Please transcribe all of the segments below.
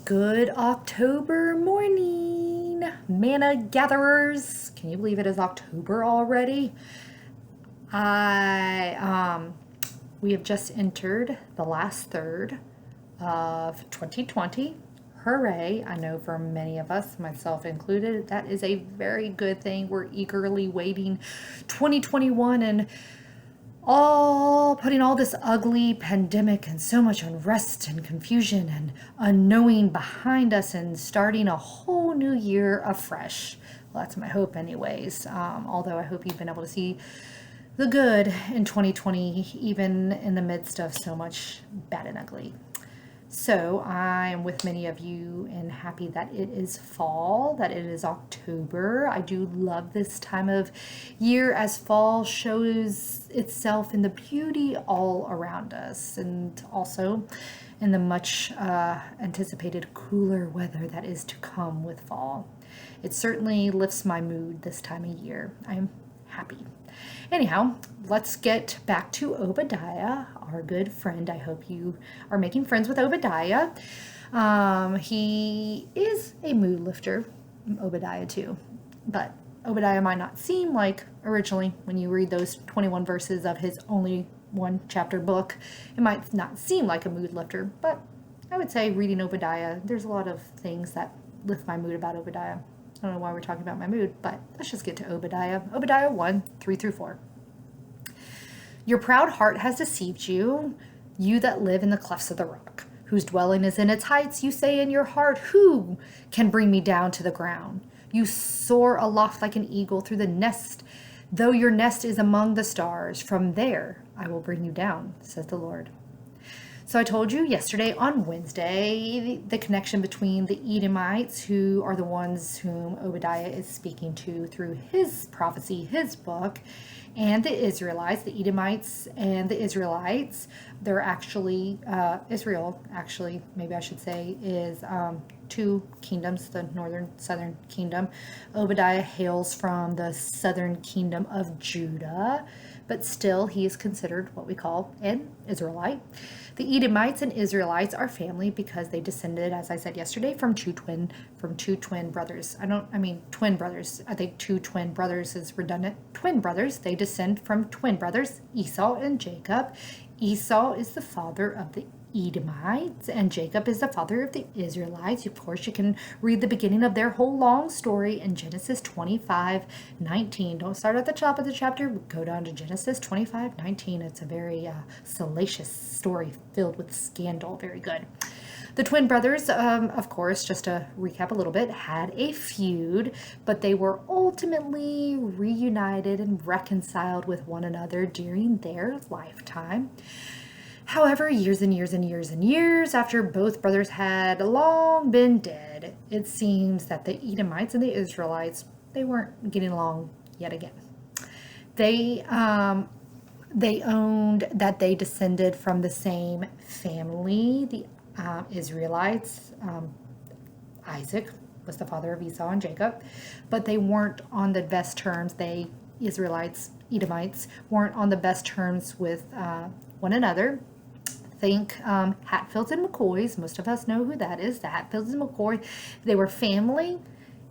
Good October morning, manna gatherers. Can you believe it is October already? We have just entered the last third of 2020. Hooray. I know for many of us, myself included, that is a very good thing. We're eagerly waiting 2021 and putting all this ugly pandemic and so much unrest and confusion and unknowing behind us and starting a whole new year afresh. Well, that's my hope anyways. Although I hope you've been able to see the good in 2020, even in the midst of so much bad and ugly. So I am with many of you and happy that it is fall, that it is October. I do love this time of year as fall shows itself in the beauty all around us and also in the much anticipated cooler weather that is to come with fall. It certainly lifts my mood this time of year. I'm happy. Anyhow, let's get back to Obadiah, our good friend. I hope you are making friends with Obadiah. He is a mood lifter, Obadiah too. But Obadiah might not seem like, originally, when you read those 21 verses of his only one chapter book, it might not seem like a mood lifter. But I would say reading Obadiah, there's a lot of things that lift my mood about Obadiah. I don't know why we're talking about my mood, but let's just get to Obadiah. Obadiah 1, 3 through 4. Your proud heart has deceived you, you that live in the clefts of the rock, whose dwelling is in its heights. You say in your heart, who can bring me down to the ground? You soar aloft like an eagle through the nest, though your nest is among the stars. From there I will bring you down, says the Lord. So I told you yesterday on Wednesday the connection between the Edomites, who are the ones whom Obadiah is speaking to through his prophecy, his book, and the Israelites. The Edomites and the Israelites, they're actually, Israel, actually, maybe I should say, is two kingdoms, the northern, southern kingdom. Obadiah hails from the southern kingdom of Judah, but still he is considered what we call an Israelite. The Edomites and Israelites are family because they descended, as I said yesterday, from two twin brothers. Twin brothers. I think two twin brothers is redundant. Twin brothers. They descend from twin brothers, Esau and Jacob. Esau is the father of the Edomites, and Jacob is the father of the Israelites. Of course, you can read the beginning of their whole long story in Genesis 25:19. Don't start at the top of the chapter. Go down to Genesis 25:19. It's a very salacious story filled with scandal. Very good. The twin brothers, of course, just to recap a little bit, had a feud, but they were ultimately reunited and reconciled with one another during their lifetime. However, years and years and years and years after both brothers had long been dead, it seems that the Edomites and the Israelites, they weren't getting along yet again. They owned that they descended from the same family. The Israelites, Isaac was the father of Esau and Jacob, but they weren't on the best terms. Israelites, Edomites, weren't on the best terms with one another. Think Hatfields and McCoys. Most of us know who that is, the Hatfields and McCoy. They were family,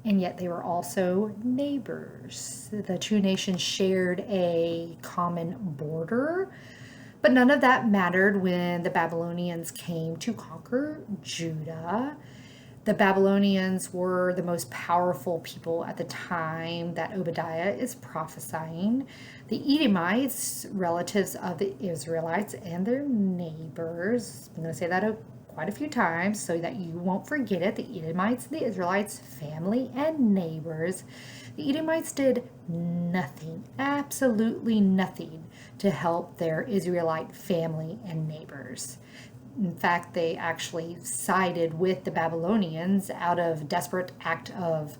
and yet they were also neighbors. The two nations shared a common border, but none of that mattered when the Babylonians came to conquer Judah. The Babylonians were the most powerful people at the time that Obadiah is prophesying. The Edomites, relatives of the Israelites and their neighbors, I'm going to say that quite a few times so that you won't forget it. The Edomites and the Israelites, family and neighbors. The Edomites did nothing, absolutely nothing, to help their Israelite family and neighbors. In fact, they actually sided with the Babylonians out of a desperate act of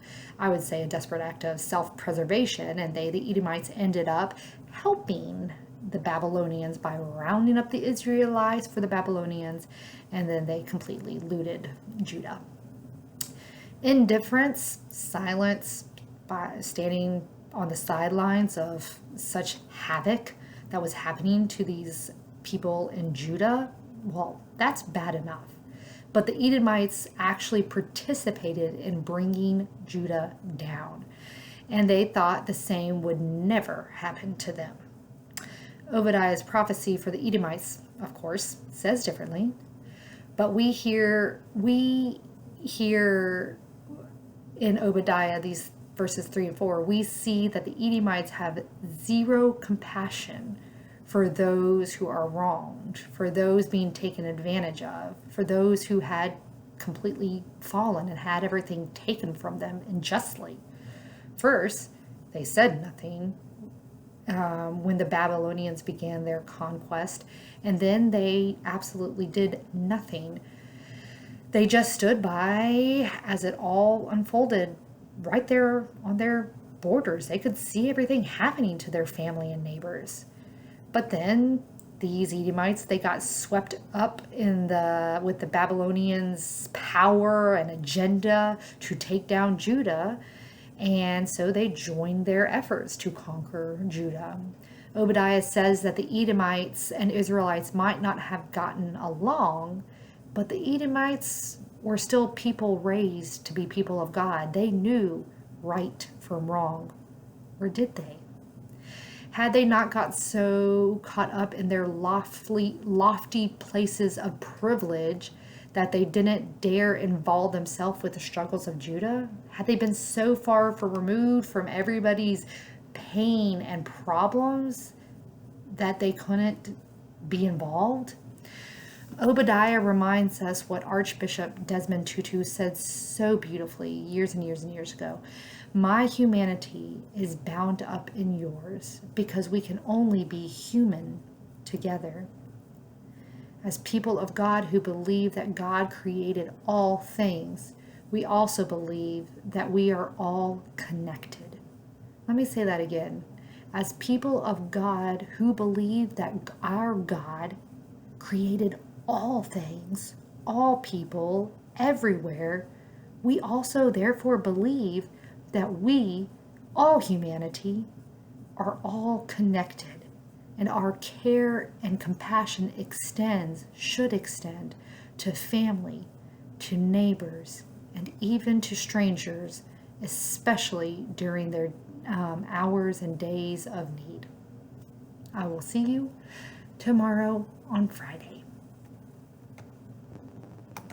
self-preservation, and the Edomites, ended up helping the Babylonians by rounding up the Israelites for the Babylonians, and then they completely looted Judah. Indifference, silence, by standing on the sidelines of such havoc that was happening to these people in Judah, well, that's bad enough. But the Edomites actually participated in bringing Judah down, and they thought the same would never happen to them. Obadiah's prophecy for the Edomites, of course, says differently, but we hear in Obadiah, these verses 3 and 4, we see that the Edomites have zero compassion for those who are wronged, for those being taken advantage of, for those who had completely fallen and had everything taken from them unjustly. First, they said nothing when the Babylonians began their conquest, and then they absolutely did nothing. They just stood by as it all unfolded right there on their borders. They could see everything happening to their family and neighbors. But then these Edomites, they got swept up with the Babylonians' power and agenda to take down Judah, and so they joined their efforts to conquer Judah. Obadiah says that the Edomites and Israelites might not have gotten along, but the Edomites were still people raised to be people of God. They knew right from wrong. Or did they? Had they not got so caught up in their lofty places of privilege that they didn't dare involve themselves with the struggles of Judah? Had they been so far removed from everybody's pain and problems that they couldn't be involved? Obadiah reminds us what Archbishop Desmond Tutu said so beautifully years and years and years ago. My humanity is bound up in yours because we can only be human together. As people of God who believe that God created all things, we also believe that we are all connected. Let me say that again. As people of God who believe that our God created all things, all people, everywhere, we also therefore believe that we, all humanity, are all connected, and our care and compassion should extend to family, to neighbors, and even to strangers, especially during their hours and days of need. I will see you tomorrow on Friday.